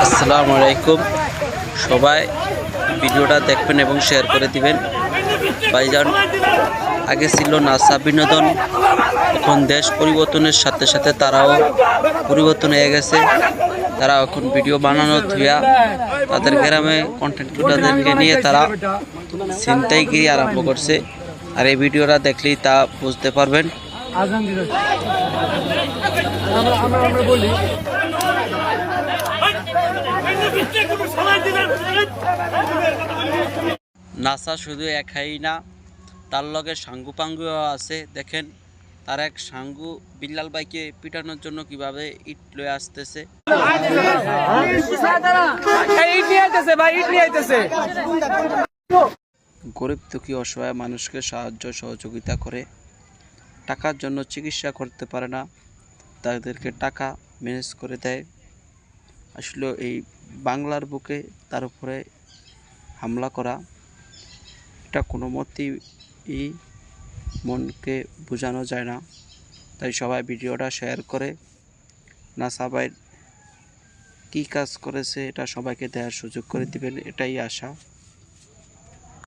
আসসালামু আলাইকুম। সবাই ভিডিওটা দেখবেন এবং শেয়ার করে দিবেন। ভাইজান আগে ছিল নাসা বিনোদন, এখন দেশ পরিবর্তনের সাথে সাথে তারাও পরিবর্তন হয়ে গেছে। তারা এখন ভিডিও বানানো ধুয়া তাদের গ্রামে কন্টেন্ট ক্রিয়েটরদেরকে নিয়ে তারা ছিনতাইগিরি আরম্ভ করছে। আর এই ভিডিওটা দেখলেই তা বুঝতে পারবেন। নাসা শুধু একাই না, তার লগে সাঙ্গু পাঙ্গুও আছে। দেখেন তার এক সাঙ্গু বিল্লাল ভাইকে পিটানোর জন্য কিভাবে ইট লয়ে আসতেছে। গরিব দুঃখী অসহায় মানুষকে সাহায্য সহযোগিতা করে, টাকার জন্য চিকিৎসা করতে পারে না, তাদেরকে টাকা ম্যানেজ করে দেয়। আসলে এই বাংলার বুকে তার উপরে হামলা করা, এটা কোনো মতেই মনকে বোঝানো যায় না। তাই সবাই ভিডিওটা শেয়ার করে নাসা ভাই কী কাজ করেছে এটা সবাইকে দেওয়ার সুযোগ করে দিবেন, এটাই আশা।